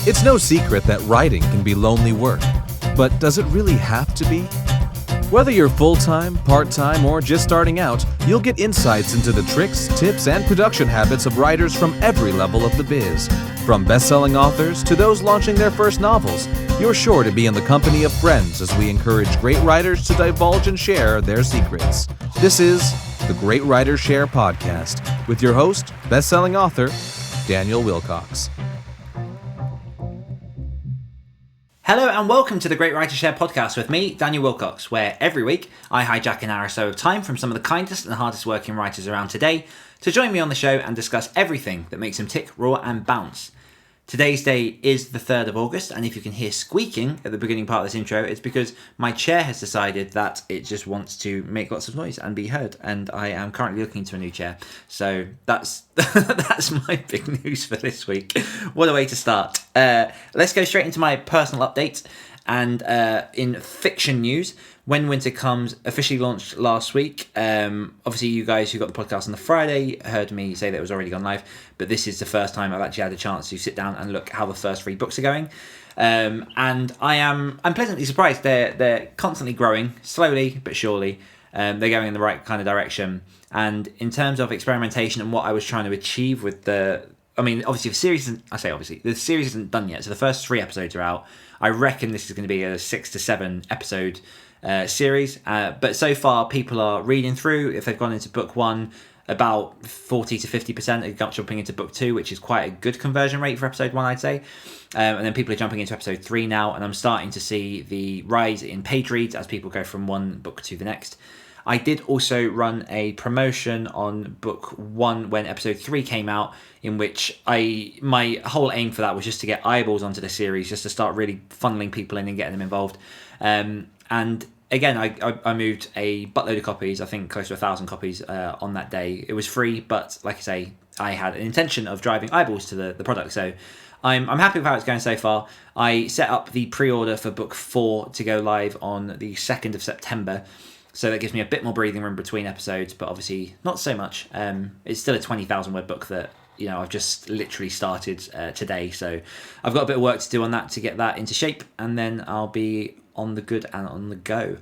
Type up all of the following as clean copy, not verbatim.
It's no secret that writing can be lonely work, but does it really have to be? Whether you're full-time, part-time, or just starting out, you'll get insights into the tricks, tips, and production habits of writers from every level of the biz. From best-selling authors to those launching their first novels, you're sure to be in the company of friends as we encourage great writers to divulge and share their secrets. This is the Great Writers Share podcast with your host, best-selling author, Daniel Wilcox. Hello and welcome to the Great Writers Share podcast with me, Daniel Wilcox, where every week I hijack an hour or so of time from some of the kindest and hardest working writers around today to join me on the show and discuss everything that makes them tick, roar and bounce. Today's day is the 3rd of August, and if you can hear squeaking at the beginning part of this intro, it's because my chair has decided that it just wants to make lots of noise and be heard, and I am currently looking to a new chair. So that's that's my big news for this week. What a way to start. Let's go straight into my personal update. And in fiction news, When Winter Comes officially launched last week. Obviously, you guys who got the podcast on the Friday heard me say that it was already gone live, but this is the first time I've actually had a chance to sit down and look how the first 3 books are going. And I'm pleasantly surprised. They're constantly growing, slowly but surely. They're going in the right kind of direction. And in terms of experimentation and what I was trying to achieve with obviously the series isn't done yet, so the first 3 episodes are out. I reckon this is going to be a 6 to 7 episode series, but so far people are reading through. If they've gone into book 1, about 40 to 50% are jumping into book 2, which is quite a good conversion rate for episode 1, I'd say. And then people are jumping into episode 3 now, and I'm starting to see the rise in page reads as people go from one book to the next. I did also run a promotion on book 1 when episode 3 came out, in which my whole aim for that was just to get eyeballs onto the series, just to start really funneling people in and getting them involved. And again, I moved a buttload of copies, I think close to 1,000 copies on that day. It was free, but like I say, I had an intention of driving eyeballs to the product, so I'm happy with how it's going so far. I set up the pre-order for book 4 to go live on the 2nd of September, so that gives me a bit more breathing room between episodes, but obviously not so much. It's still a 20,000 word book that I've just literally started today, so I've got a bit of work to do on that to get that into shape, and then I'll be on the good and on the go.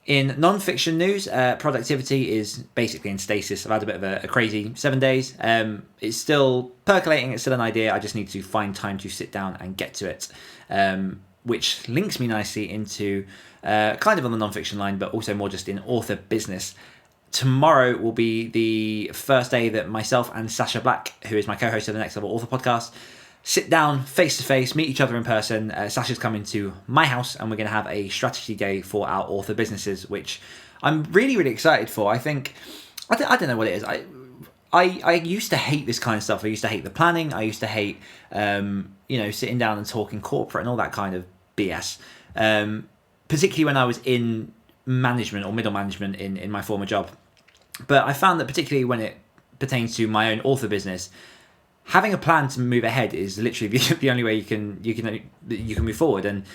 In non-fiction news, productivity is basically in stasis. I've had a bit of a crazy 7 days. It's still percolating, it's still an idea. I just need to find time to sit down and get to it, which links me nicely into kind of on the non-fiction line, but also more just in author business. Tomorrow will be the first day that myself and Sasha Black, who is my co-host of the Next Level Author podcast, sit down face-to-face, meet each other in person. Sasha's coming to my house, and we're going to have a strategy day for our author businesses, which I'm really, really excited for. I think, I don't know what it is. I used to hate this kind of stuff. I used to hate the planning. I used to hate, sitting down and talking corporate and all that kind of BS. Particularly when I was in management or middle management in my former job. But I found that particularly when it pertains to my own author business, having a plan to move ahead is literally the only way you can move forward. And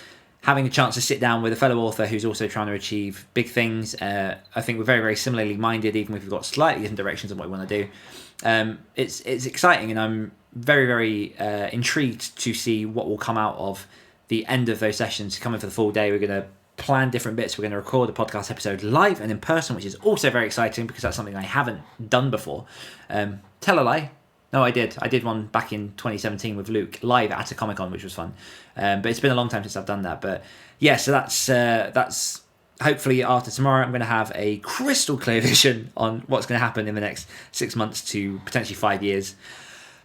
having a chance to sit down with a fellow author who's also trying to achieve big things, I think we're very, very similarly minded, even if we've got slightly different directions of what we want to do. It's exciting, and I'm very, very intrigued to see what will come out of the end of those sessions. Coming for the full day, we're going to plan different bits. We're going to record a podcast episode live and in person, which is also very exciting because that's something I haven't done before. Tell a lie. No, I did. I did one back in 2017 with Luke live at a Comic-Con, which was fun. But it's been a long time since I've done that. But yeah, so that's hopefully after tomorrow, I'm going to have a crystal clear vision on what's going to happen in the next 6 months to potentially 5 years.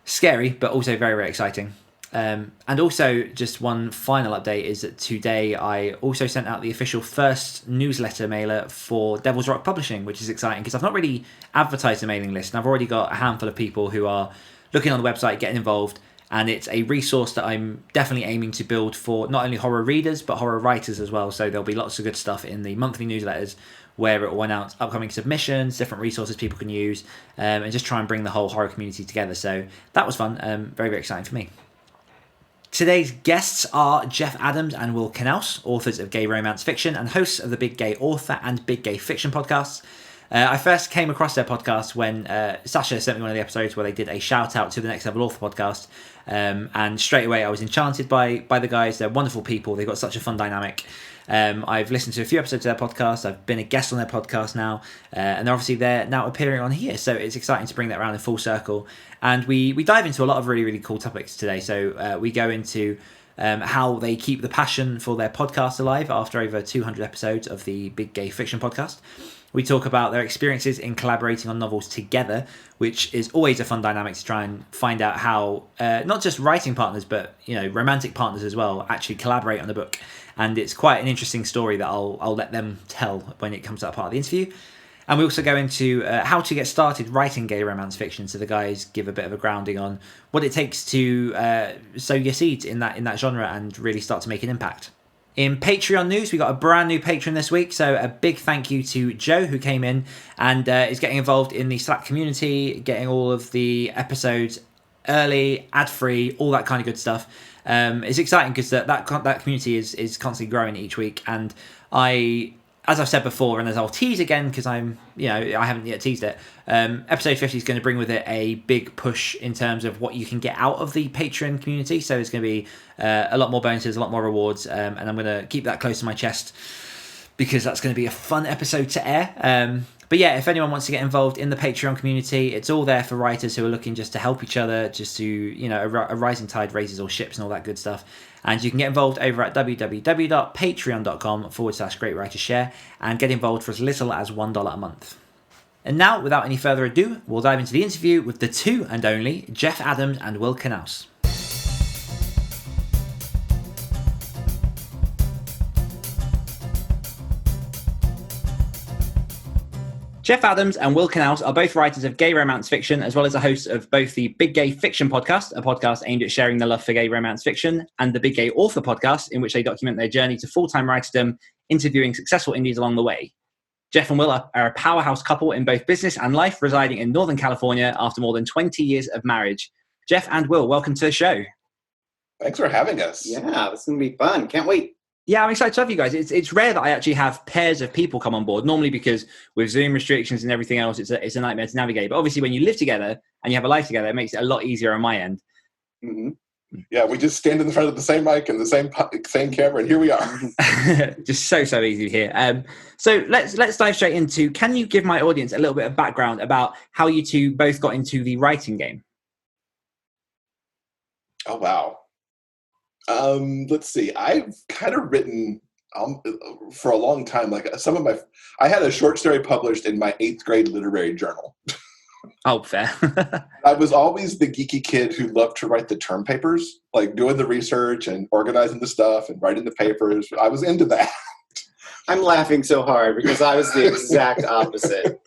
Scary, but also very, very exciting. And also, just one final update is that today I also sent out the official first newsletter mailer for Devil's Rock Publishing, which is exciting because I've not really advertised the mailing list, and I've already got a handful of people who are looking on the website, getting involved, and it's a resource that I'm definitely aiming to build for not only horror readers, but horror writers as well. So there'll be lots of good stuff in the monthly newsletters where it will announce upcoming submissions, different resources people can use, and just try and bring the whole horror community together. So that was fun, very, very exciting for me. Today's guests are Jeff Adams and Will Knauss, authors of gay romance fiction and hosts of the Big Gay Author and Big Gay Fiction podcasts. I first came across their podcast when Sasha sent me one of the episodes where they did a shout out to the Next Level Author podcast, and straight away I was enchanted by the guys. They're wonderful people. They've got such a fun dynamic. I've listened to a few episodes of their podcast. I've been a guest on their podcast now, and they're now appearing on here. So it's exciting to bring that around in full circle. And we dive into a lot of really, really cool topics today. So we go into how they keep the passion for their podcast alive after over 200 episodes of the Big Gay Fiction podcast. We talk about their experiences in collaborating on novels together, which is always a fun dynamic to try and find out how not just writing partners, but romantic partners as well actually collaborate on the book. And it's quite an interesting story that I'll let them tell when it comes to that part of the interview. And we also go into how to get started writing gay romance fiction. So the guys give a bit of a grounding on what it takes to sow your seeds in that genre and really start to make an impact. In Patreon news, we got a brand new patron this week. So a big thank you to Joe, who came in and is getting involved in the Slack community, getting all of the episodes early, ad-free, all that kind of good stuff. It's exciting because that community is constantly growing each week. And as I've said before, and as I'll tease again, because I haven't yet teased it, episode 50 is going to bring with it a big push in terms of what you can get out of the Patreon community. So there's going to be a lot more bonuses, a lot more rewards, and I'm going to keep that close to my chest because that's going to be a fun episode to air. But yeah, if anyone wants to get involved in the Patreon community, it's all there for writers who are looking just to help each other, just to, a rising tide raises all ships and all that good stuff. And you can get involved over at www.patreon.com/greatwritershare and get involved for as little as $1 a month. And now, without any further ado, we'll dive into the interview with the two and only Jeff Adams and Will Knauss. Jeff Adams and Will Knauss are both writers of gay romance fiction, as well as the hosts of both the Big Gay Fiction podcast, a podcast aimed at sharing their love for gay romance fiction, and the Big Gay Author podcast, in which they document their journey to full-time writerdom, interviewing successful indies along the way. Jeff and Will are a powerhouse couple in both business and life, residing in Northern California after more than 20 years of marriage. Jeff and Will, welcome to the show. Thanks for having us. Yeah, this is going to be fun. Can't wait. Yeah, I'm excited to have you guys. It's rare that I actually have pairs of people come on board. Normally, because with Zoom restrictions and everything else, it's a nightmare to navigate. But obviously, when you live together and you have a life together, it makes it a lot easier on my end. Mm-hmm. Yeah, we just stand in front of the same mic and the same camera, and here we are. Just so easy here. So let's dive straight into. Can you give my audience a little bit of background about how you two both got into the writing game? Oh wow. Let's see. I've kind of written for a long time. Like I had a short story published in my 8th grade literary journal. Oh, fair. I was always the geeky kid who loved to write the term papers, like doing the research and organizing the stuff and writing the papers. I was into that. I'm laughing so hard because I was the exact opposite.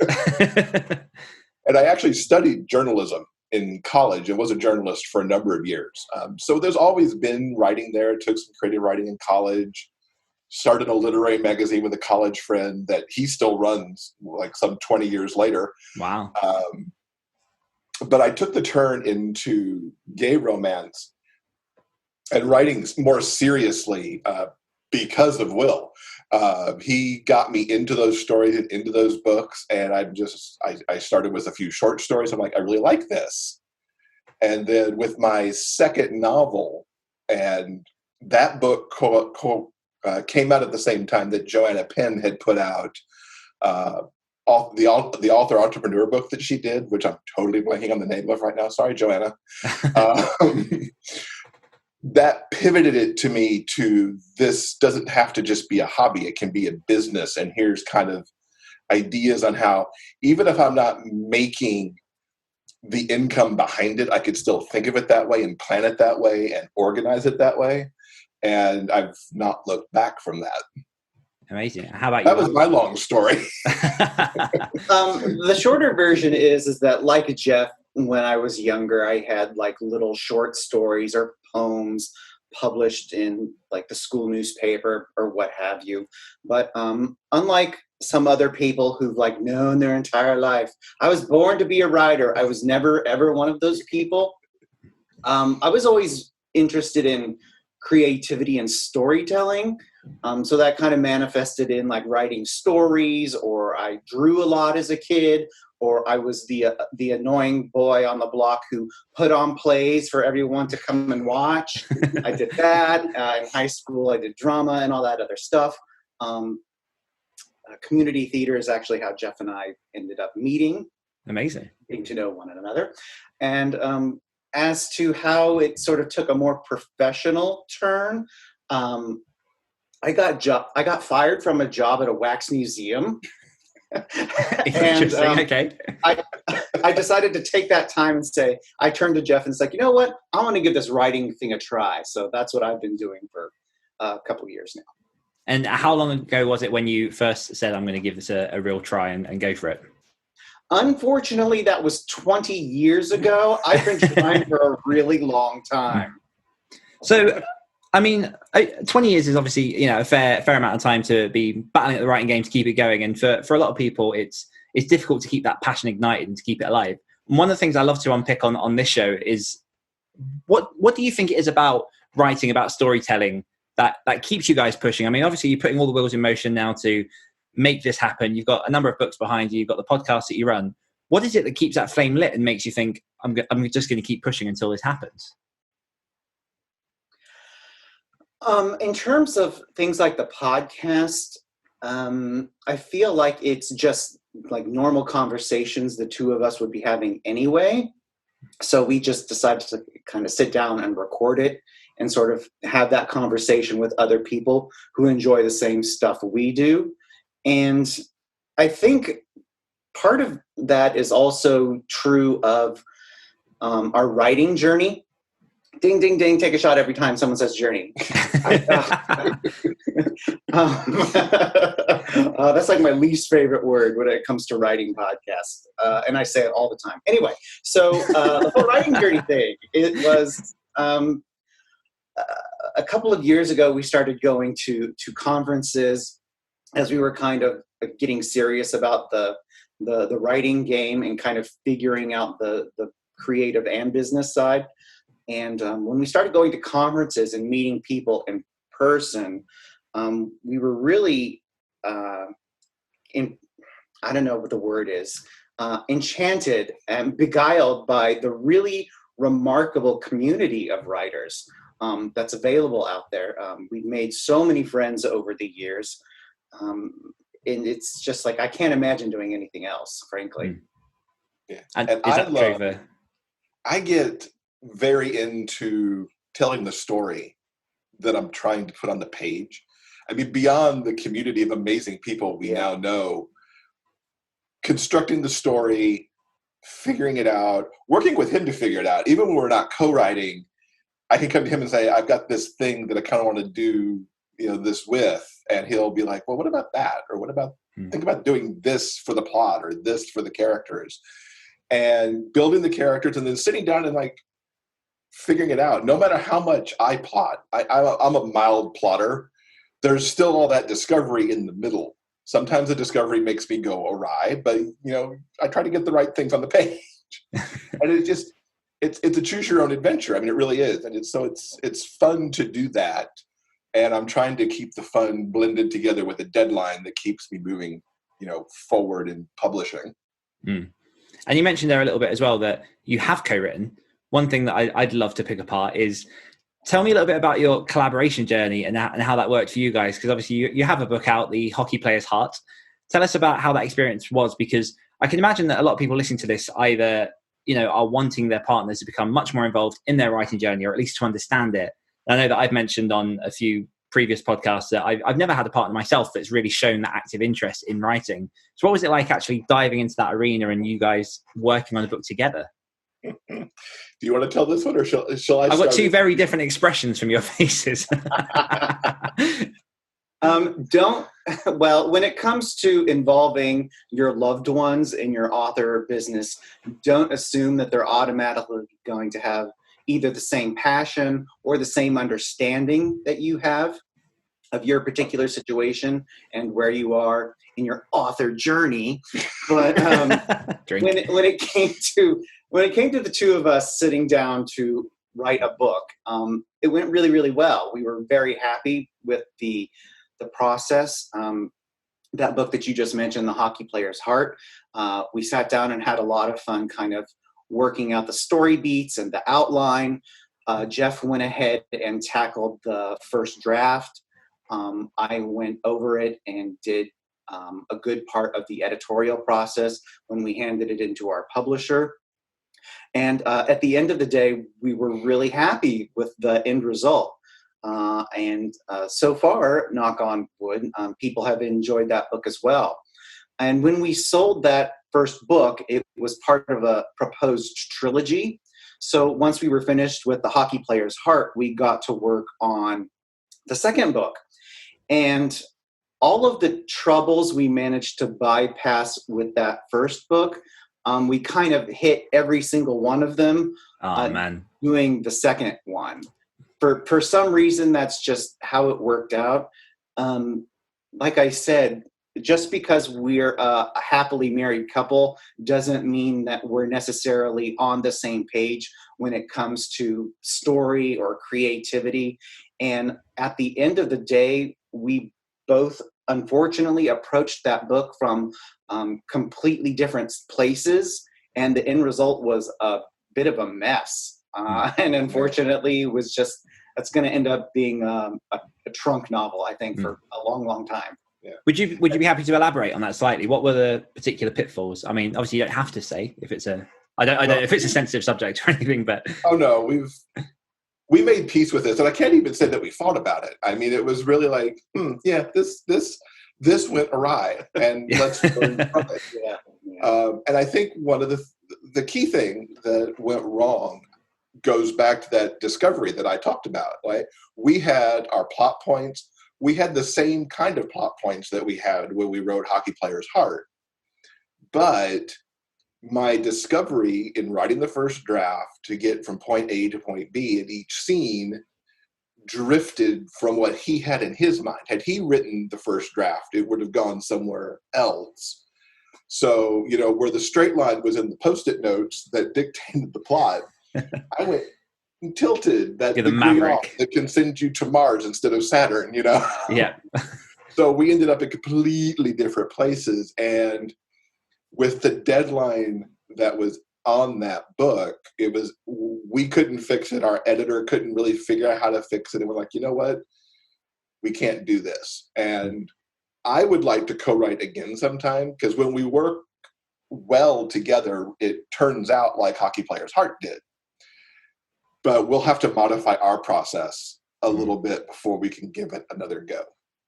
And I actually studied journalism in college and was a journalist for a number of years. So there's always been writing there. Took some creative writing in college, started a literary magazine with a college friend that he still runs like some 20 years later. Wow. But I took the turn into gay romance and writing more seriously because of Will. He got me into those stories and into those books, and I started with a few short stories. I'm like, I really like this. And then with my second novel, and that book came out at the same time that Joanna Penn had put out the author entrepreneur book that she did, which I'm totally blanking on the name of right now. Sorry, Joanna. That pivoted it to me to this doesn't have to just be a hobby. It can be a business. And here's kind of ideas on how, even if I'm not making the income behind it, I could still think of it that way and plan it that way and organize it that way. And I've not looked back from that. Amazing. How about you? That was my long story. The shorter version is that, like Jeff, when I was younger, I had like little short stories or poems published in like the school newspaper or what have you. But unlike some other people who've like known their entire life, I was born to be a writer. I was never, ever one of those people. I was always interested in creativity and storytelling. So that kind of manifested in like writing stories, or I drew a lot as a kid, or I was the annoying boy on the block who put on plays for everyone to come and watch. I did that. In high school, I did drama and all that other stuff. Community theater is actually how Jeff and I ended up meeting. Amazing. Getting to know one another. And as to how it sort of took a more professional turn, I got fired from a job at a wax museum. Interesting. Okay. I decided to take that time and say, I turned to Jeff and it's like, you know what? I want to give this writing thing a try. So that's what I've been doing for a couple of years now. And how long ago was it when you first said, I'm going to give this a real try and go for it? Unfortunately, that was 20 years ago. I've been trying for a really long time. So, I mean, 20 years is obviously, a fair amount of time to be battling at the writing game to keep it going. And for a lot of people, it's difficult to keep that passion ignited and to keep it alive. And one of the things I love to unpick on this show is what do you think it is about writing, about storytelling that keeps you guys pushing? I mean, obviously you're putting all the wheels in motion now to make this happen. You've got a number of books behind you. You've got the podcast that you run. What is it that keeps that flame lit and makes you think, I'm just going to keep pushing until this happens? In terms of things like the podcast, I feel like it's just like normal conversations the two of us would be having anyway. So we just decided to kind of sit down and record it and sort of have that conversation with other people who enjoy the same stuff we do. And I think part of that is also true of our writing journey. Ding, ding, ding, take a shot every time someone says journey. That's like my least favorite word when it comes to writing podcasts. And I say it all the time. Anyway, so the whole writing journey thing, it was a couple of years ago, we started going to conferences as we were kind of getting serious about the writing game and kind of figuring out the creative and business side. And when we started going to conferences and meeting people in person, we were really, I don't know what the word is, enchanted and beguiled by the really remarkable community of writers that's available out there. We've made so many friends over the years. And it's just like, I can't imagine doing anything else, frankly. Yeah. And I get very into telling the story that I'm trying to put on the page. I mean, beyond the community of amazing people we now know, constructing the story, figuring it out, working with him to figure it out. Even when we're not co-writing, I can come to him and say, I've got this thing that I kind of want to do, this with, and he'll be like, well, what about that? Or what about, think about doing this for the plot or this for the characters, and building the characters and then sitting down and like figuring it out. No matter how much I plot, I'm a mild plotter. There's still all that discovery in the middle. Sometimes the discovery makes me go awry, but I try to get the right things on the page. And it's a choose your own adventure. I mean, it really is. And it's fun to do that. And I'm trying to keep the fun blended together with a deadline that keeps me moving, forward in publishing. And you mentioned there a little bit as well that you have co-written. One thing that I'd love to pick apart is, tell me a little bit about your collaboration journey and how that worked for you guys. Because obviously you have a book out, The Hockey Player's Heart. Tell us about how that experience was, because I can imagine that a lot of people listening to this either, are wanting their partners to become much more involved in their writing journey, or at least to understand it. And I know that I've mentioned on a few previous podcasts that I've never had a partner myself that's really shown that active interest in writing. So what was it like actually diving into that arena and you guys working on the book together? Do you want to tell this one, or shall I? I've got two very different expressions from your faces. Well, when it comes to involving your loved ones in your author business, don't assume that they're automatically going to have either the same passion or the same understanding that you have of your particular situation and where you are in your author journey. But when it came to the two of us sitting down to write a book. It went really, really well. We were very happy with the process. That book that you just mentioned, The Hockey Player's Heart, we sat down and had a lot of fun kind of working out the story beats and the outline. Jeff went ahead and tackled the first draft. I went over it and did a good part of the editorial process when we handed it into our publisher. And at the end of the day, we were really happy with the end result. And so far, knock on wood, people have enjoyed that book as well. And when we sold that first book, it was part of a proposed trilogy. So once we were finished with The Hockey Player's Heart, we got to work on the second book. And all of the troubles we managed to bypass with that first book, we kind of hit every single one of them doing the second one. For some reason, that's just how it worked out. Like I said, just because we're a happily married couple doesn't mean that we're necessarily on the same page when it comes to story or creativity. And at the end of the day, we both unfortunately approached that book from completely different places, and the end result was a bit of a mess. And unfortunately, it was just, that's going to end up being a trunk novel, I think, for a long, long time. Yeah. Would you be happy to elaborate on that slightly? What were the particular pitfalls? I mean, obviously, you don't have to say if it's I don't know if it's a sensitive subject or anything, but oh no, we made peace with this, and I can't even say that we fought about it. I mean, it was really like, yeah, this went awry, and let's learn from it. Yeah. And I think one of the key thing that went wrong goes back to that discovery that I talked about. Right? We had our plot points. We had the same kind of plot points that we had when we wrote Hockey Player's Heart. But my discovery in writing the first draft to get from point A to point B in each scene drifted from what he had in his mind. Had he written the first draft, it would have gone somewhere else. So, where the straight line was in the Post-it notes that dictated the plot, I went tilted that degree off that can send you to Mars instead of Saturn, Yeah. So we ended up in completely different places. And with the deadline that was on that book, we couldn't fix it. Our editor couldn't really figure out how to fix it. And we're like, you know what? We can't do this. And I would like to co-write again sometime, because when we work well together, it turns out like Hockey Player's Heart did. But we'll have to modify our process a little bit before we can give it another go.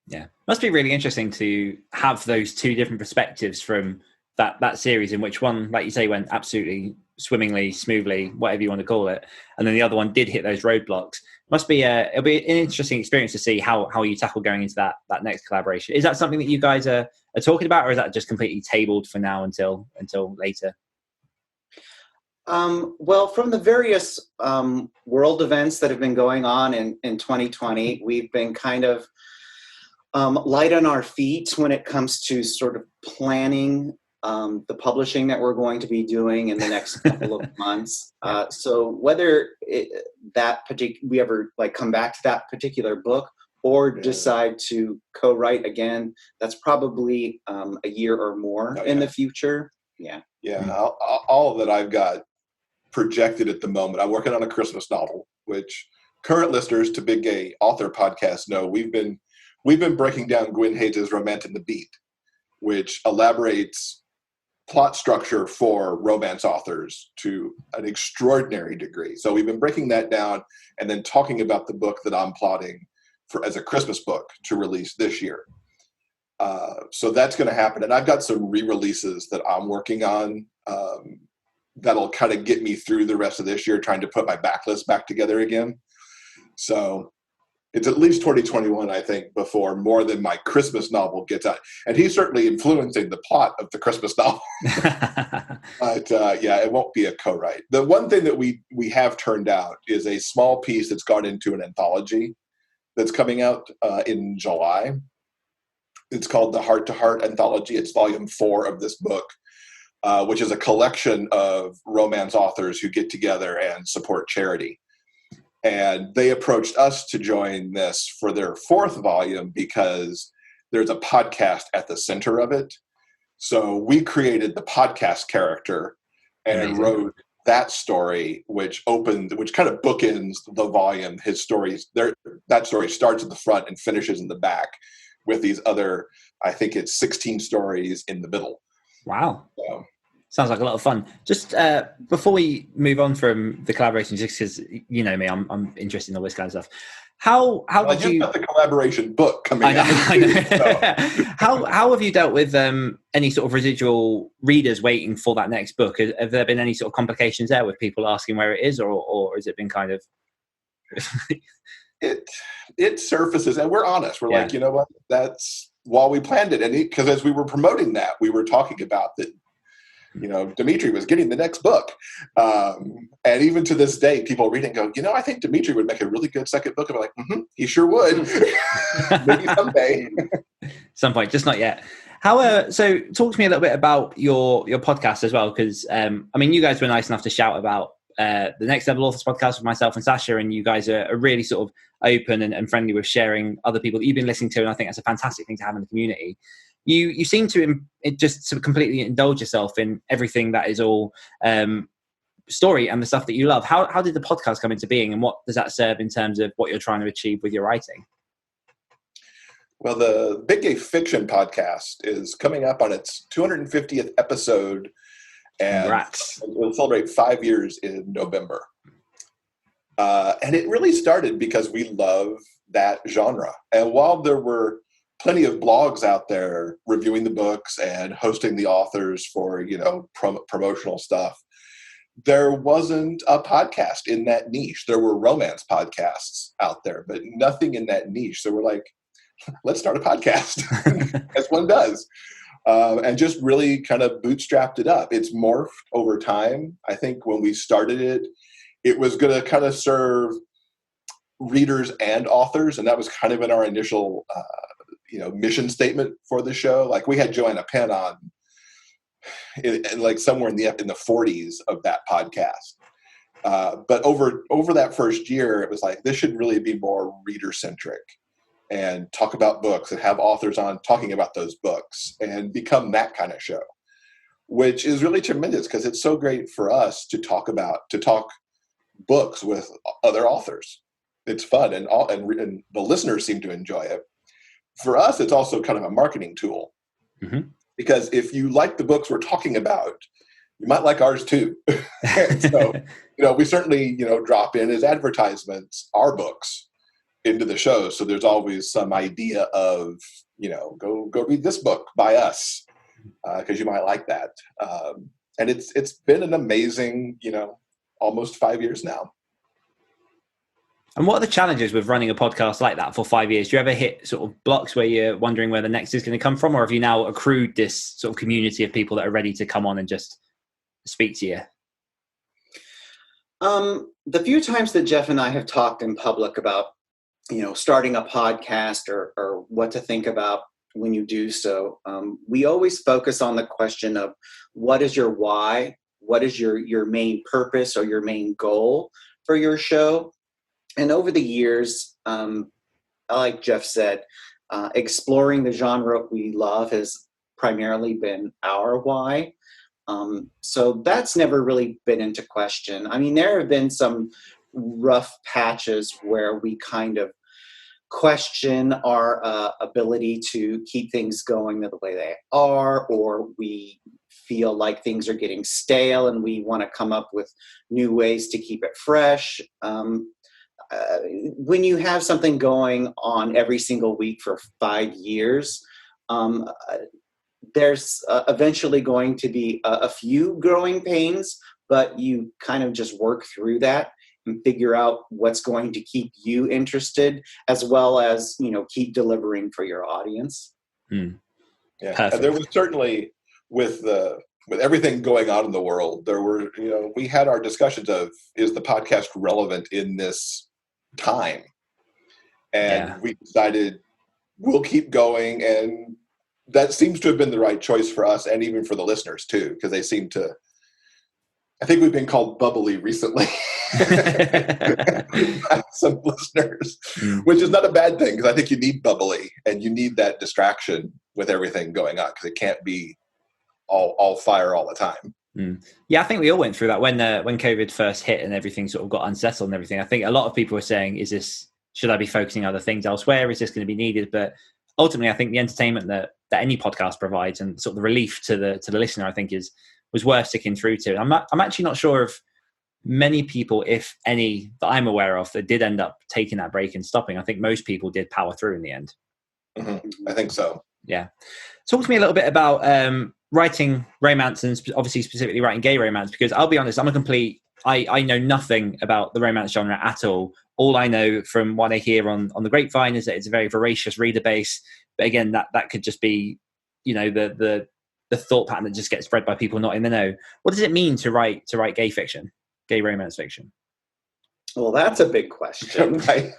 Yeah. Must be really interesting to have those two different perspectives from that series, in which one, like you say, went absolutely swimmingly, smoothly, whatever you want to call it, and then the other one did hit those roadblocks. Must be it'll be an interesting experience to see how you tackle going into that next collaboration. Is that something that you guys are talking about, or is that just completely tabled for now until later? Well, from the various world events that have been going on in 2020, we've been kind of light on our feet when it comes to sort of planning the publishing that we're going to be doing in the next couple of months. So whether we ever come back to that particular book or decide to co-write again, that's probably a year or more in the future. Yeah. Yeah. All that I've got projected at the moment, I'm working on a Christmas novel, which current listeners to Big Gay Author Podcast know we've been breaking down Gwyn Hayes' Romancing the Beat, which elaborates plot structure for romance authors to an extraordinary degree. So we've been breaking that down and then talking about the book that I'm plotting for as a Christmas book to release this year. So that's going to happen. And I've got some re-releases that I'm working on that'll kind of get me through the rest of this year, trying to put my backlist back together again. So it's at least 2021, I think, before more than my Christmas novel gets out. And he's certainly influencing the plot of the Christmas novel. But it won't be a co-write. The one thing that we have turned out is a small piece that's gone into an anthology that's coming out in July. It's called the Heart to Heart Anthology. It's volume 4 of this book, which is a collection of romance authors who get together and support charity. And they approached us to join this for their 4th volume because there's a podcast at the center of it. So we created the podcast character and Amazing. wrote that story, which kind of bookends the volume. His stories there, that story starts at the front and finishes in the back with these other, I think it's 16 stories in the middle. Wow. So, sounds like a lot of fun. Just before we move on from the collaboration, just because you know me, I'm interested in all this kind of stuff. How did you? Got the collaboration book coming I know. out. I know. How have you dealt with any sort of residual readers waiting for that next book? Have there been any sort of complications there with people asking where it is, or has it been kind of? It surfaces, and we're honest. We're like, you know what? That's while we planned it, and because as we were promoting that, we were talking about that. You know, Dimitri was getting the next book. And even to this day, people read it and go, you know, I think Dimitri would make a really good second book. And we're like, he sure would. Maybe someday. Some point, just not yet. So talk to me a little bit about your podcast as well, because, I mean, you guys were nice enough to shout about the Next Level Authors podcast with myself and Sasha, and you guys are really sort of open and friendly with sharing other people that you've been listening to, and I think that's a fantastic thing to have in the community. You seem to just sort of completely indulge yourself in everything that is all story and the stuff that you love. How did the podcast come into being, and what does that serve in terms of what you're trying to achieve with your writing? Well, the Big Gay Fiction podcast is coming up on its 250th episode, and Congrats. We'll celebrate 5 years in November. And it really started because we love that genre. And while there were plenty of blogs out there reviewing the books and hosting the authors for, you know, promotional stuff, there wasn't a podcast in that niche. There were romance podcasts out there, but nothing in that niche. So we're like, let's start a podcast, as one does. And just really kind of bootstrapped it up. It's morphed over time. I think when we started it, it was going to kind of serve readers and authors. And that was kind of in our initial mission statement for the show. Like, we had Joanna Penn on like somewhere in the 40s of that podcast. But over that first year, it was like, this should really be more reader centric and talk about books and have authors on talking about those books and become that kind of show, which is really tremendous because it's so great for us to talk books with other authors. It's fun and the listeners seem to enjoy it. For us, it's also kind of a marketing tool, because if you like the books we're talking about, you might like ours too. So, we certainly, drop in as advertisements, our books into the show. So there's always some idea of, go read this book by us, because you might like that. And it's been an amazing, almost 5 years now. And what are the challenges with running a podcast like that for 5 years? Do you ever hit sort of blocks where you're wondering where the next is going to come from? Or have you now accrued this sort of community of people that are ready to come on and just speak to you? The few times that Jeff and I have talked in public about, starting a podcast or what to think about when you do so, we always focus on the question of what is your why? What is your main purpose or your main goal for your show? And over the years, like Jeff said, exploring the genre we love has primarily been our why. So that's never really been into question. I mean, there have been some rough patches where we kind of question our ability to keep things going the way they are, or we feel like things are getting stale and we want to come up with new ways to keep it fresh. When you have something going on every single week for 5 years, there's eventually going to be a few growing pains, but you kind of just work through that and figure out what's going to keep you interested, as well as, keep delivering for your audience. Yeah, and there was certainly with everything going on in the world, there were, we had our discussions of, is the podcast relevant in this time? And we decided we'll keep going, and that seems to have been the right choice for us and even for the listeners too, because they seem to I think we've been called bubbly recently by some listeners, which is not a bad thing, because I think you need bubbly and you need that distraction with everything going on, because it can't be all fire all the time. Yeah, I think we all went through that when COVID first hit and everything sort of got unsettled and everything. I think a lot of people were saying, should I be focusing on other things elsewhere? Is this going to be needed? But ultimately, I think the entertainment that any podcast provides and sort of the relief to the listener, I think was worth sticking through to. I'm actually not sure if many people, if any, that I'm aware of, that did end up taking that break and stopping. I think most people did power through in the end. I think so. Yeah. Talk to me a little bit about writing romance, and obviously specifically writing gay romance, because I'll be honest, I know nothing about the romance genre at all. All I know from what I hear on the grapevine is that it's a very voracious reader base. But again, that could just be, the thought pattern that just gets spread by people not in the know. What does it mean to write gay fiction, gay romance fiction? Well, that's a big question. Right.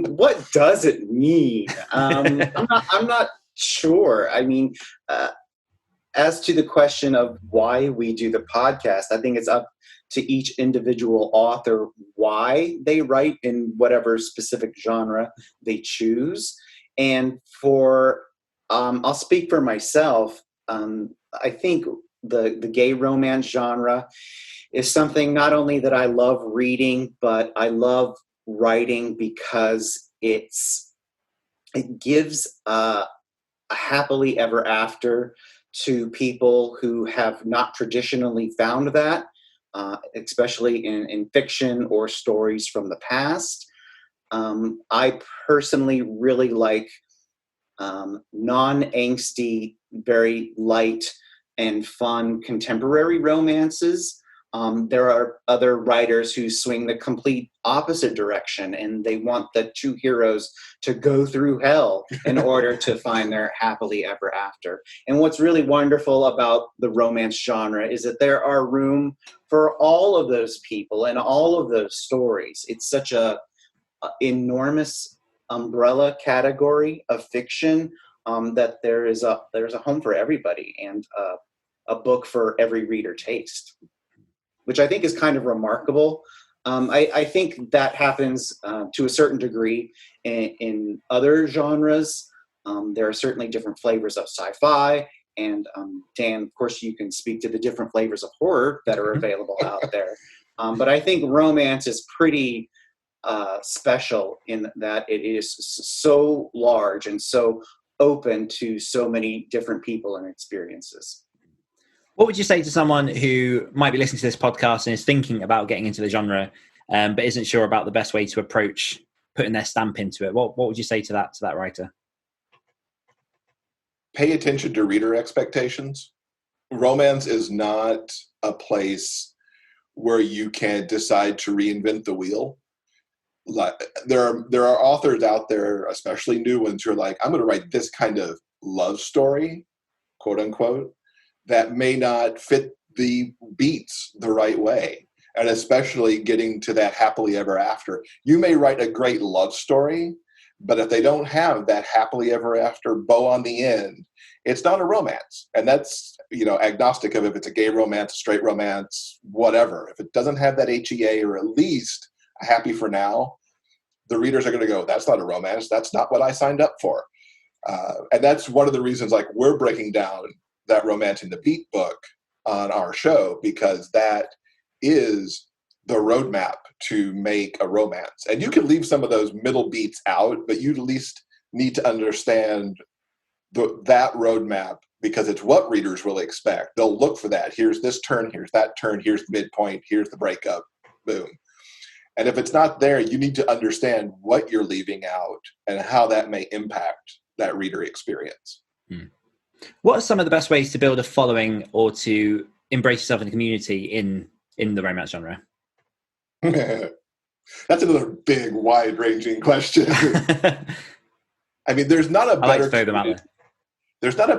What does it mean? I'm not sure. I mean, as to the question of why we do the podcast, I think it's up to each individual author why they write in whatever specific genre they choose. And I'll speak for myself. I think the gay romance genre is something not only that I love reading, but I love writing because it gives a happily ever after to people who have not traditionally found that, especially in fiction or stories from the past. I personally really like non-angsty, very light and fun contemporary romances. There are other writers who swing the complete opposite direction, and they want the two heroes to go through hell in order to find their happily ever after. And what's really wonderful about the romance genre is that there are room for all of those people and all of those stories. It's such a enormous umbrella category of fiction that there's a home for everybody, and a book for every reader taste, which I think is kind of remarkable. I think that happens to a certain degree in other genres. There are certainly different flavors of sci-fi, and Dan, of course, you can speak to the different flavors of horror that are available out there. But I think romance is pretty special in that it is so large and so open to so many different people and experiences. What would you say to someone who might be listening to this podcast and is thinking about getting into the genre, but isn't sure about the best way to approach putting their stamp into it? What would you say to that writer? Pay attention to reader expectations. Romance is not a place where you can decide to reinvent the wheel. There are authors out there, especially new ones, who are like, I'm going to write this kind of love story, quote unquote, that may not fit the beats the right way. And especially getting to that happily ever after. You may write a great love story, but if they don't have that happily ever after bow on the end, it's not a romance. And that's, agnostic of if it's a gay romance, straight romance, whatever. If it doesn't have that HEA or at least a happy for now, the readers are going to go, that's not a romance. That's not what I signed up for. And that's one of the reasons, like, we're breaking down that Romance in the Beat book on our show, because that is the roadmap to make a romance. And you can leave some of those middle beats out, but you at least need to understand that roadmap, because it's what readers will expect. They'll look for that. Here's this turn, here's that turn, here's the midpoint, here's the breakup, boom. And if it's not there, you need to understand what you're leaving out and how that may impact that reader experience. What are some of the best ways to build a following or to embrace yourself in the community in the romance genre? That's another big, wide-ranging question. I mean, there's not a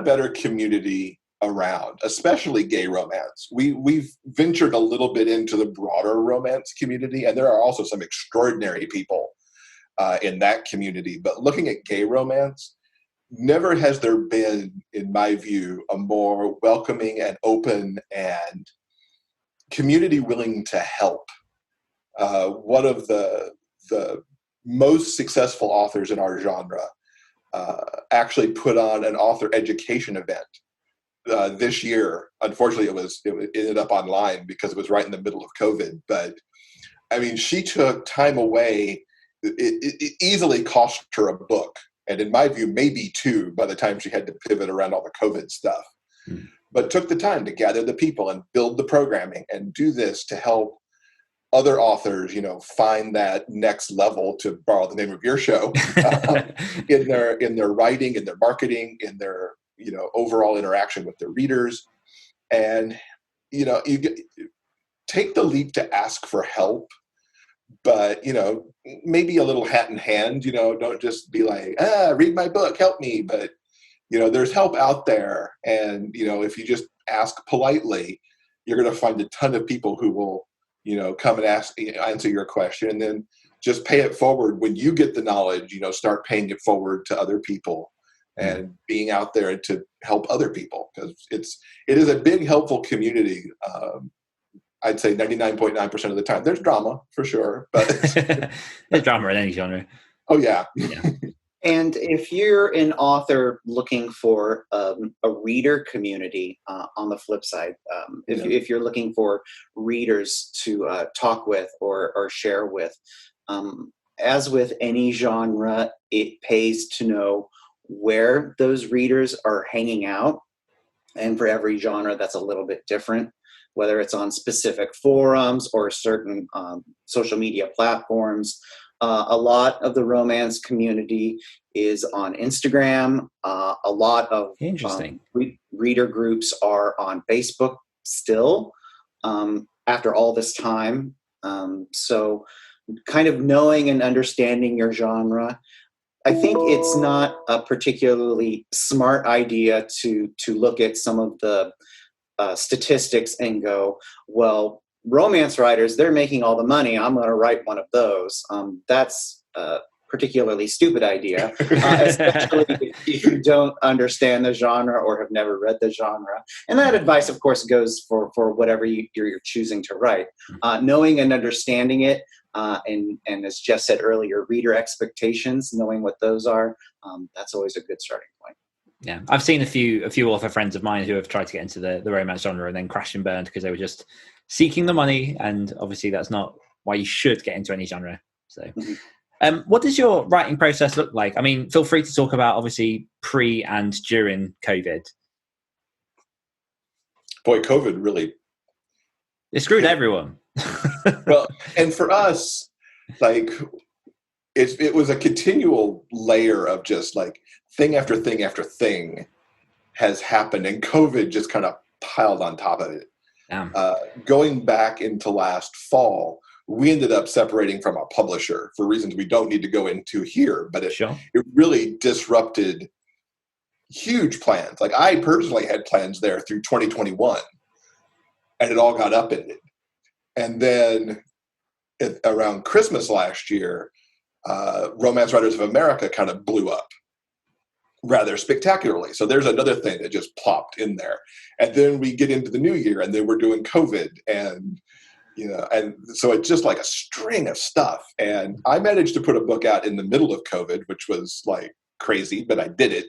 better community around, especially gay romance. We've ventured a little bit into the broader romance community, and there are also some extraordinary people in that community. But looking at gay romance, never has there been, in my view, a more welcoming and open and community willing to help. One of the most successful authors in our genre actually put on an author education event this year. Unfortunately, it ended up online because it was right in the middle of COVID. But I mean, she took time away. It easily cost her a book, and in my view, maybe two by the time she had to pivot around all the COVID stuff. But took the time to gather the people and build the programming and do this to help other authors, find that next level, to borrow the name of your show, in their writing, in their marketing, in their overall interaction with their readers. And take the leap to ask for help, but maybe a little hat in hand. Don't just be like, read my book, help me. But there's help out there, and if you just ask politely, you're going to find a ton of people who will come and answer your question, and then just pay it forward. When you get the knowledge, start paying it forward to other people and being out there to help other people, because it is a big, helpful community. I'd say 99.9% of the time. There's drama for sure, but there's drama in any genre. Oh yeah. And if you're an author looking for a reader community, on the flip side, if you're looking for readers to talk with or share with, as with any genre, it pays to know where those readers are hanging out. And for every genre, that's a little bit different, whether it's on specific forums or certain social media platforms. A lot of the romance community is on Instagram. A lot of reader groups are on Facebook still, after all this time. So kind of knowing and understanding your genre. I think it's not a particularly smart idea to look at some of the statistics and go, well, romance writers, they're making all the money, I'm going to write one of those. That's a particularly stupid idea, especially if you don't understand the genre or have never read the genre. And that advice, of course, goes for whatever you're choosing to write. Knowing and understanding it, and as Jeff said earlier, reader expectations, knowing what those are, that's always a good starting point. Yeah, I've seen a few author friends of mine who have tried to get into the romance genre and then crashed and burned because they were just seeking the money, and obviously that's not why you should get into any genre. So, what does your writing process look like? I mean, feel free to talk about obviously pre and during COVID. Boy, COVID really... It screwed everyone. Well, and for us, like, it was a continual layer of just like thing after thing after thing has happened, and COVID just kind of piled on top of it. Going back into last fall, we ended up separating from our publisher for reasons we don't need to go into here, but it really disrupted huge plans. Like, I personally had plans there through 2021, and it all got upended. And then around Christmas last year, Romance Writers of America kind of blew up rather spectacularly. So there's another thing that just plopped in there. And then we get into the new year, and then we're doing COVID, and and so it's just like a string of stuff. And I managed to put a book out in the middle of COVID, which was like crazy, but I did it.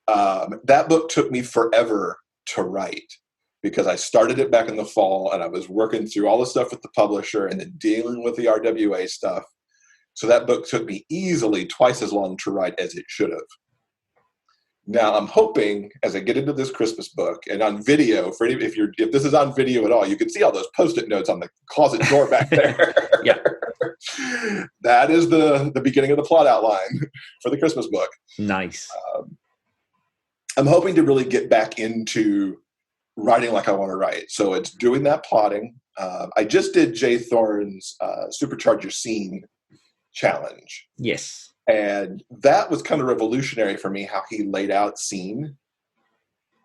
That book took me forever to write, because I started it back in the fall, and I was working through all the stuff with the publisher and then dealing with the RWA stuff. So that book took me easily twice as long to write as it should have. Now I'm hoping, as I get into this Christmas book, and on video, if this is on video at all, you can see all those Post-it notes on the closet door back there. Yeah, that is the beginning of the plot outline for the Christmas book. Nice. I'm hoping to really get back into writing like I want to write. So it's doing that plotting. I just did Jay Thorne's Supercharge Your Scene challenge. Yes. And that was kind of revolutionary for me, how he laid out scene.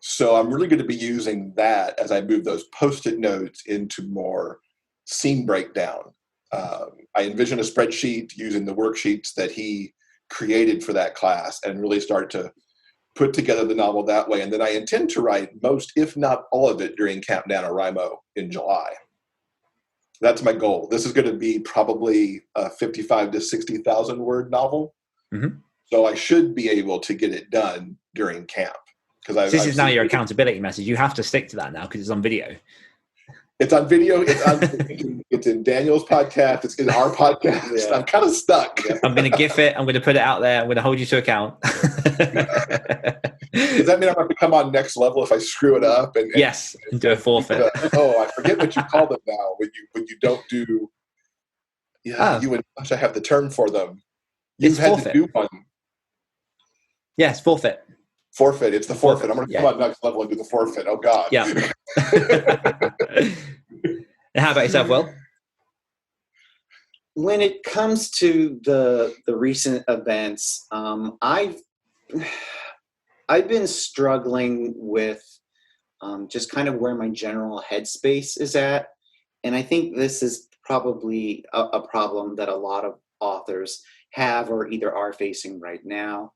So I'm really going to be using that as I move those Post-it notes into more scene breakdown. I envision a spreadsheet using the worksheets that he created for that class, and really start to put together the novel that way. And then I intend to write most, if not all of it, during Camp NaNoWriMo in July. That's my goal. This is going to be probably a 55 to 60,000 word novel. Mm-hmm. So I should be able to get it done during camp. This is now your accountability message. You have to stick to that now because it's on video. It's on video. It's in Daniel's podcast. It's in our podcast. Yeah. I'm kind of stuck. I'm going to GIF it. I'm going to put it out there. I'm going to hold you to account. Does that mean I'm going to come on Next Level if I screw it up? Yes, and do a forfeit. I forget what you call them now when you don't do. Yeah, you and Sasha have the term for them. You've had to do one. Yes, forfeit. Forfeit. It's the forfeit. I'm going to come on Next Level and do the forfeit. Oh, God. Yeah. And how about yourself, Will? When it comes to the recent events, I've been struggling with just kind of where my general headspace is at. And I think this is probably a problem that a lot of authors have or either are facing right now.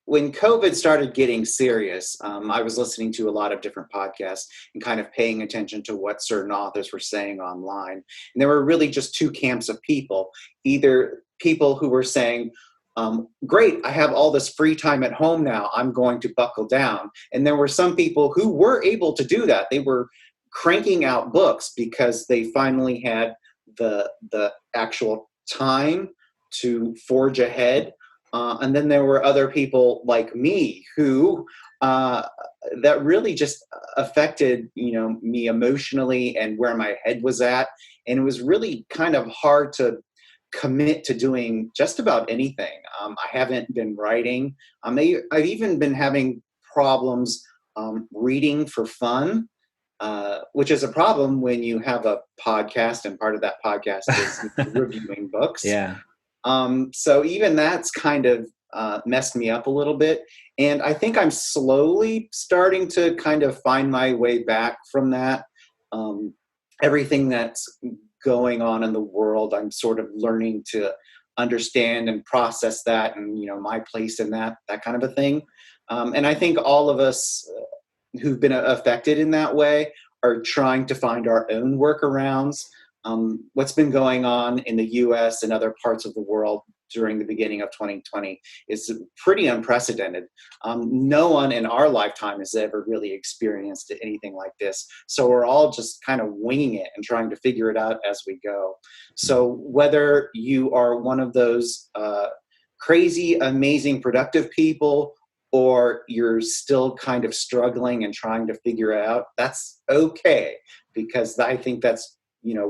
When COVID started getting serious, I was listening to a lot of different podcasts and kind of paying attention to what certain authors were saying online. And there were really just two camps of people, either people who were saying, great, I have all this free time at home now, I'm going to buckle down. And there were some people who were able to do that. They were cranking out books because they finally had the actual time to forge ahead. And then there were other people like me who that really just affected, me emotionally and where my head was at. And it was really kind of hard to commit to doing just about anything. I haven't been writing. I've even been having problems reading for fun, which is a problem when you have a podcast and part of that podcast is reviewing books. Yeah. So even that's kind of messed me up a little bit. And I think I'm slowly starting to kind of find my way back from that. Everything that's going on in the world, I'm sort of learning to understand and process that and, my place in that kind of a thing. And I think all of us who've been affected in that way are trying to find our own workarounds. What's been going on in the U.S. and other parts of the world during the beginning of 2020 is pretty unprecedented. No one in our lifetime has ever really experienced anything like this. So we're all just kind of winging it and trying to figure it out as we go. So whether you are one of those crazy, amazing, productive people, or you're still kind of struggling and trying to figure it out, that's okay, because I think that's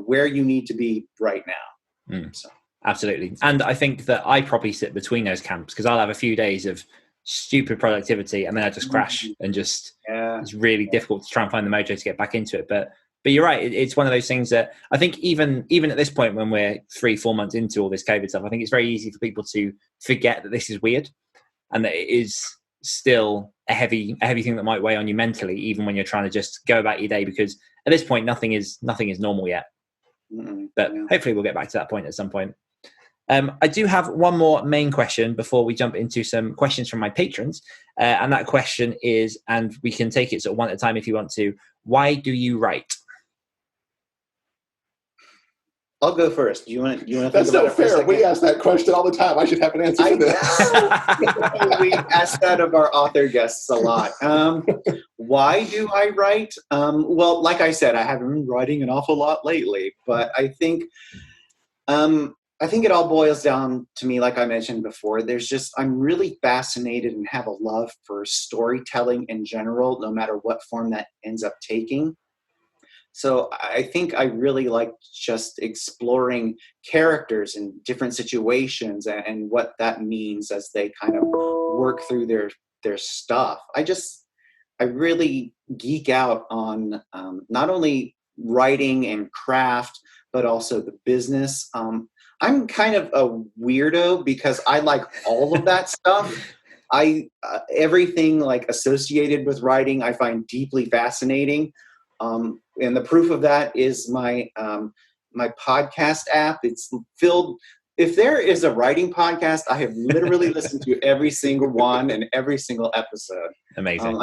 where you need to be right now. So. Absolutely. And I think that I probably sit between those camps because I'll have a few days of stupid productivity and then I just crash and just it's really difficult to try and find the mojo to get back into it. But you're right. It's one of those things that I think even at this point when we're 3-4 months into all this COVID stuff, I think it's very easy for people to forget that this is weird and that it is still a heavy thing that might weigh on you mentally, even when you're trying to just go about your day, because at this point nothing is normal yet. But hopefully we'll get back to that point at some point. I do have one more main question before we jump into some questions from my patrons. And that question is, and we can take it sort of one at a time if you want to, why do you write? I'll go first. You want to? That's not fair. We ask that question all the time. I should have an answer for this. We ask that of our author guests a lot. Why do I write? Well, like I said, I haven't been writing an awful lot lately, but I think it all boils down to me, like I mentioned before. I'm really fascinated and have a love for storytelling in general, no matter what form that ends up taking. So I think I really like just exploring characters in different situations and what that means as they kind of work through their stuff. I really geek out on not only writing and craft, but also the business. I'm kind of a weirdo because I like all of that stuff. Everything like associated with writing, I find deeply fascinating. And the proof of that is my podcast app. It's filled if there is a writing podcast, I have literally listened to every single one and every single episode. Amazing.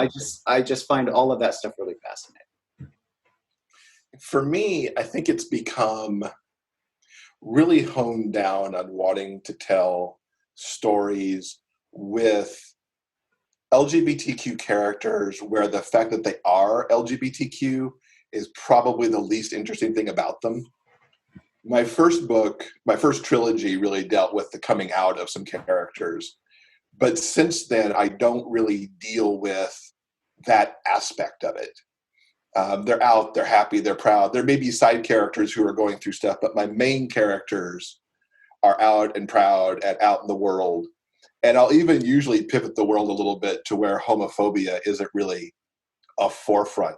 I just find all of that stuff really fascinating. For me, I think it's become really honed down on wanting to tell stories with LGBTQ characters where the fact that they are LGBTQ is probably the least interesting thing about them. My first book, my first trilogy really dealt with the coming out of some characters. But since then, I don't really deal with that aspect of it. They're out, they're happy, they're proud. There may be side characters who are going through stuff, but my main characters are out and proud and out in the world. And I'll even usually pivot the world a little bit to where homophobia isn't really a forefront.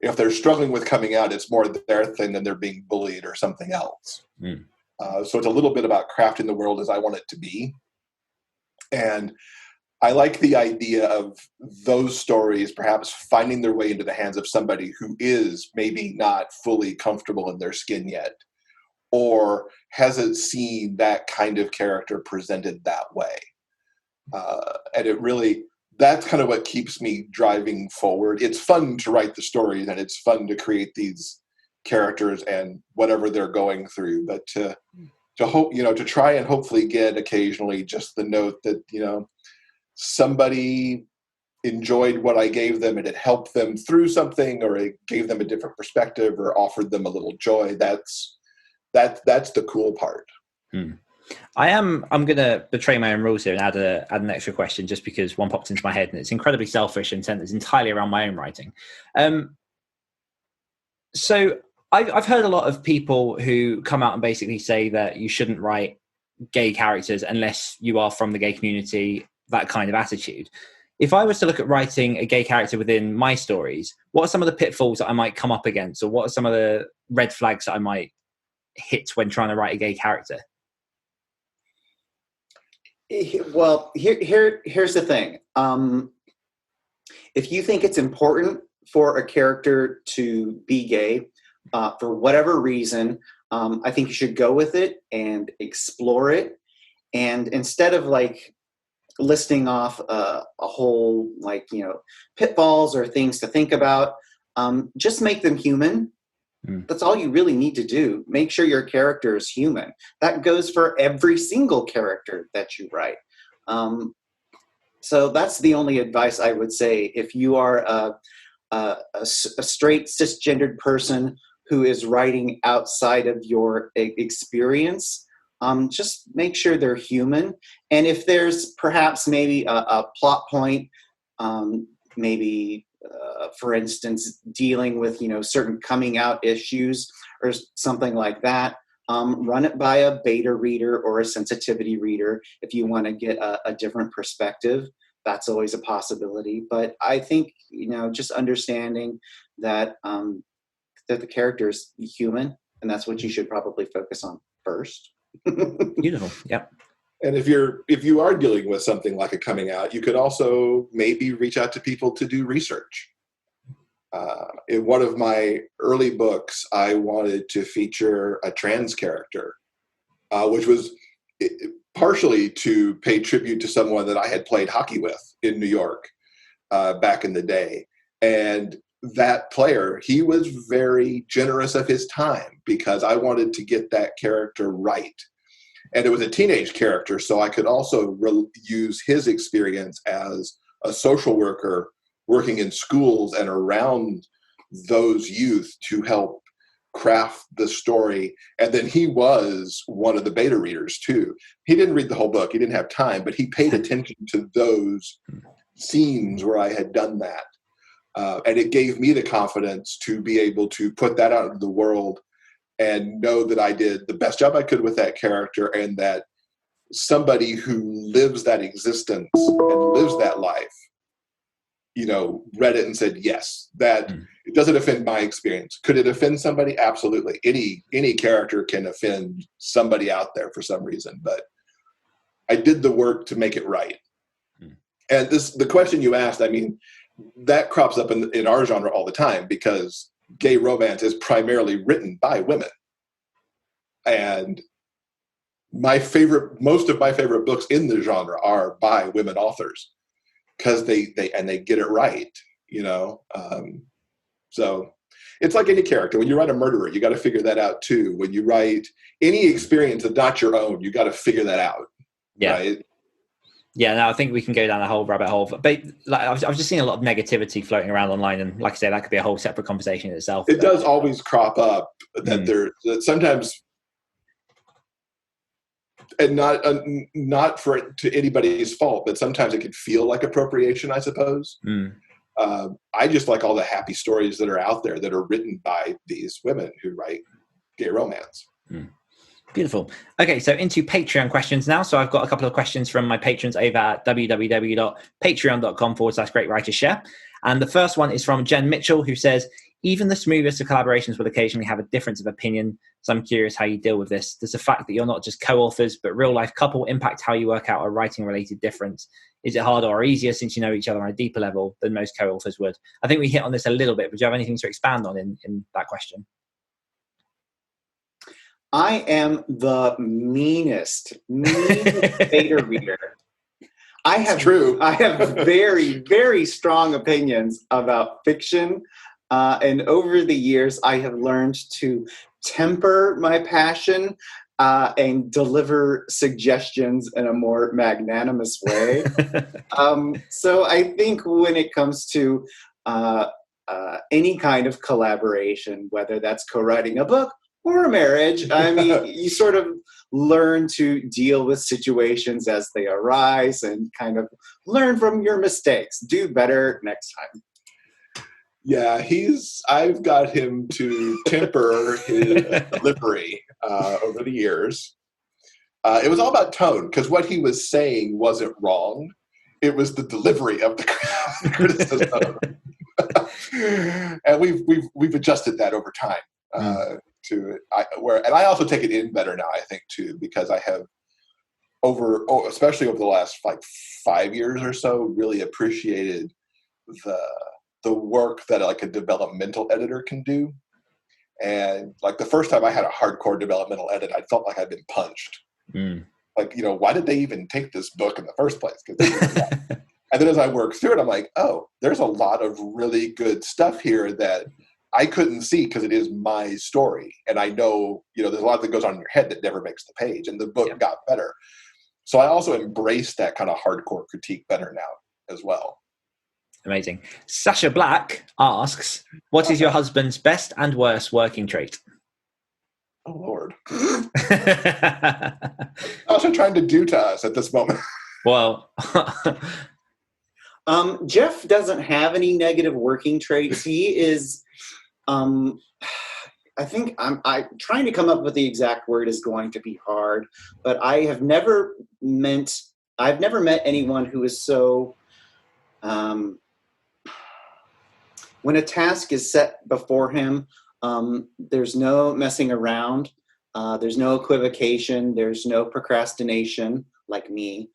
If they're struggling with coming out, it's more their thing than they're being bullied or something else. So it's a little bit about crafting the world as I want it to be. And I like the idea of those stories perhaps finding their way into the hands of somebody who is maybe not fully comfortable in their skin yet, or hasn't seen that kind of character presented that way. And it really, that's kind of what keeps me driving forward. It's fun to write the stories and it's fun to create these characters and whatever they're going through, but to hope, to try and hopefully get occasionally just the note that, somebody enjoyed what I gave them and it helped them through something, or it gave them a different perspective or offered them a little joy. That's the cool part. I'm going to betray my own rules here and add an extra question just because one popped into my head and it's incredibly selfish and centers entirely around my own writing. So I've heard a lot of people who come out and basically say that you shouldn't write gay characters unless you are from the gay community, that kind of attitude. If I was to look at writing a gay character within my stories, what are some of the pitfalls that I might come up against, or what are some of the red flags that I might hit when trying to write a gay character? Well, here's the thing. If you think it's important for a character to be gay, for whatever reason, I think you should go with it and explore it. And instead of listing off a whole pitfalls or things to think about, just make them human. That's all you really need to do. Make sure your character is human. That goes for every single character that you write. So that's the only advice I would say. If you are a straight cisgendered person who is writing outside of your experience, just make sure they're human. And if there's perhaps maybe a plot point, for instance, dealing with, certain coming out issues or something like that, run it by a beta reader or a sensitivity reader if you want to get a different perspective. That's always a possibility. But I think, just understanding that that the character is human, and that's what you should probably focus on first. Beautiful. Yep. And if you are dealing with something like a coming out, you could also maybe reach out to people to do research. In one of my early books, I wanted to feature a trans character, which was partially to pay tribute to someone that I had played hockey with in New York back in the day. And that player, he was very generous of his time because I wanted to get that character right. And it was a teenage character, so I could also use his experience as a social worker working in schools and around those youth to help craft the story. And then he was one of the beta readers too. He didn't read the whole book. He didn't have time, but he paid attention to those scenes where I had done that. And it gave me the confidence to be able to put that out into the world and know that I did the best job I could with that character, and that somebody who lives that existence and lives that life, read it and said, yes, that it doesn't offend my experience. Could it offend somebody? Absolutely. Any character can offend somebody out there for some reason, but I did the work to make it right. And the question you asked, that crops up in our genre all the time because gay romance is primarily written by women. And most of my favorite books in the genre are by women authors because they get it right, so it's like any character. When you write a murderer, you got to figure that out too. When you write any experience that's not your own, you got to figure that out. Yeah. Right? Yeah, no, I think we can go down a whole rabbit hole. But like, I've just seen a lot of negativity floating around online, and like I say, that could be a whole separate conversation in itself. It does always crop up that that sometimes, and not to anybody's fault, but sometimes it can feel like appropriation, I suppose. I just like all the happy stories that are out there that are written by these women who write gay romance. Beautiful. Okay, so into Patreon questions now. So I've got a couple of questions from my patrons over at www.patreon.com/greatwritershare. And the first one is from Jen Mitchell, who says, even the smoothest of collaborations will occasionally have a difference of opinion. So I'm curious how you deal with this. Does the fact that you're not just co-authors, but real life couple impact how you work out a writing related difference? Is it harder or easier since you know each other on a deeper level than most co-authors would? I think we hit on this a little bit, but do you have anything to expand on in that question? I am the meanest beta reader. True. I have very, very strong opinions about fiction. And over the years, I have learned to temper my passion and deliver suggestions in a more magnanimous way. So I think when it comes to any kind of collaboration, whether that's co-writing a book or a marriage, I mean, you sort of learn to deal with situations as they arise and kind of learn from your mistakes. Do better next time. Yeah, I've got him to temper his delivery over the years. It was all about tone, because what he was saying wasn't wrong. It was the delivery of the criticism. And we've adjusted that over time. And I also take it in better now, I think, too, because I have especially over the last like 5 years or so, really appreciated the work that like a developmental editor can do. And like the first time I had a hardcore developmental edit, I felt like I'd been punched. Like, why did they even take this book in the first place? And then as I work through it, I'm like, oh, there's a lot of really good stuff here that I couldn't see because it is my story. And I know, there's a lot that goes on in your head that never makes the page. And the book got better. So I also embrace that kind of hardcore critique better now as well. Amazing. Sasha Black asks, what is your husband's best and worst working trait? Oh, Lord. What's he trying to do to us at this moment? Well, Jeff doesn't have any negative working traits. He is, I think I'm trying to come up with the exact word is going to be hard, but I've never met anyone who is so, when a task is set before him, there's no messing around. There's no equivocation. There's no procrastination like me.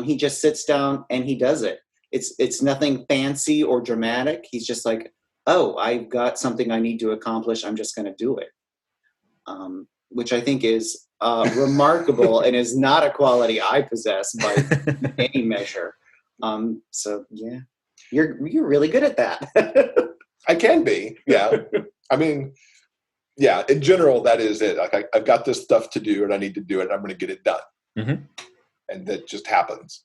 He just sits down and he does it. It's nothing fancy or dramatic. He's just like, oh, I've got something I need to accomplish. I'm just going to do it. Which I think is remarkable and is not a quality I possess by any measure. So yeah, you're really good at that. I can be, yeah. I mean, yeah, in general, that is it. Like I've got this stuff to do and I need to do it and I'm going to get it done. And that just happens.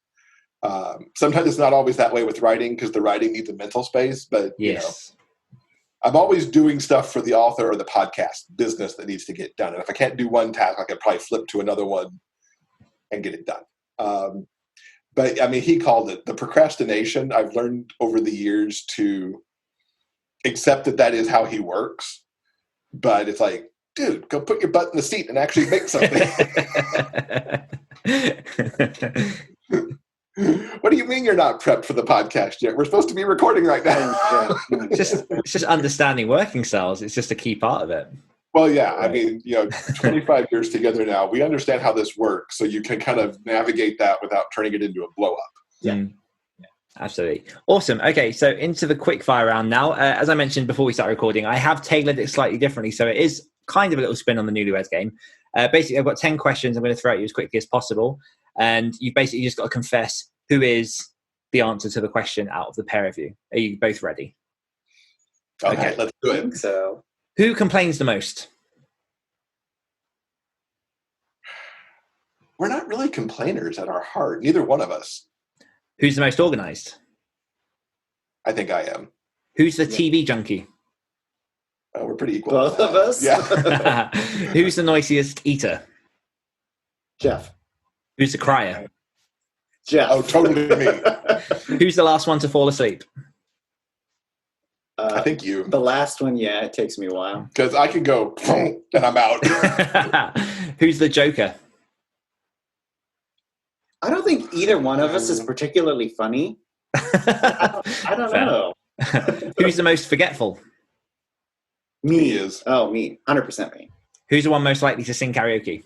Sometimes it's not always that way with writing because the writing needs a mental space, but I'm always doing stuff for the author or the podcast business that needs to get done. And if I can't do one task, I could probably flip to another one and get it done. But I mean, he called it the procrastination. I've learned over the years to accept that is how he works. But it's like, dude, go put your butt in the seat and actually make something. What do you mean you're not prepped for the podcast yet? We're supposed to be recording right now. It's just understanding working styles. It's just a key part of it. Well, yeah. Right. I mean, 25 years together now, we understand how this works. So you can kind of navigate that without turning it into a blow up. Yeah. Absolutely. Awesome. Okay, so into the quickfire round now. As I mentioned before we start recording, I have tailored it slightly differently. So it is kind of a little spin on the Newlyweds Game. Basically, I've got 10 questions I'm going to throw at you as quickly as possible. And you've basically just got to confess who is the answer to the question out of the pair of you. Are you both ready? Okay, let's do it. So, Who complains the most? We're not really complainers at our heart. Neither one of us. Who's the most organized? I think I am. Who's the TV junkie? We're pretty equal. both of us? Yeah. Who's the noisiest eater? Jeff. Who's the crier? Jeff. Oh, totally me. Who's the last one to fall asleep? I think you. The last one, yeah, it takes me a while. Because I can go, and I'm out. Who's the joker? I don't think either one of us is particularly funny. I don't know. Who's the most forgetful? Me. He is. Oh, me. 100% me. Who's the one most likely to sing karaoke?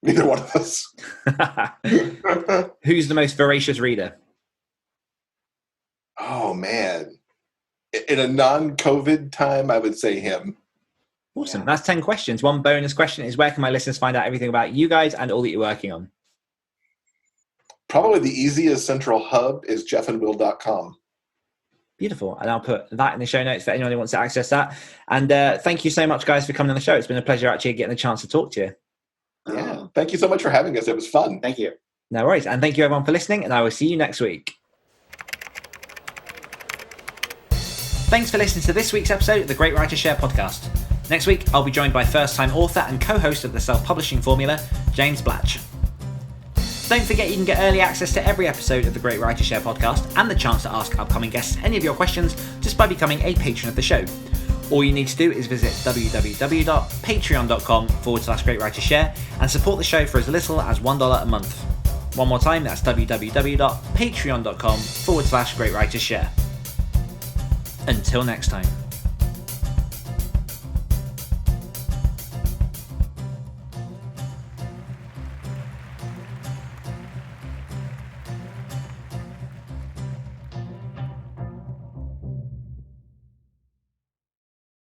Neither one of us. Who's the most voracious reader? Oh, man. In a non-COVID time, I would say him. Awesome. That's 10 questions. One bonus question is, where can my listeners find out everything about you guys and all that you're working on? Probably the easiest central hub is jeffandwill.com. Beautiful. And I'll put that in the show notes for anyone who wants to access that. And thank you so much, guys, for coming on the show. It's been a pleasure actually getting a chance to talk to you. Yeah. Thank you so much for having us. It was fun. Thank you. No worries. And thank you everyone for listening, and I will see you next week. Thanks for listening to this week's episode of the Great Writer Share podcast. Next week, I'll be joined by first-time author and co-host of the Self-Publishing Formula, James Blatch. Don't forget you can get early access to every episode of the Great Writer Share podcast and the chance to ask upcoming guests any of your questions just by becoming a patron of the show. All you need to do is visit www.patreon.com/greatwritershare and support the show for as little as $1 a month. One more time, that's www.patreon.com/greatwritershare. Until next time.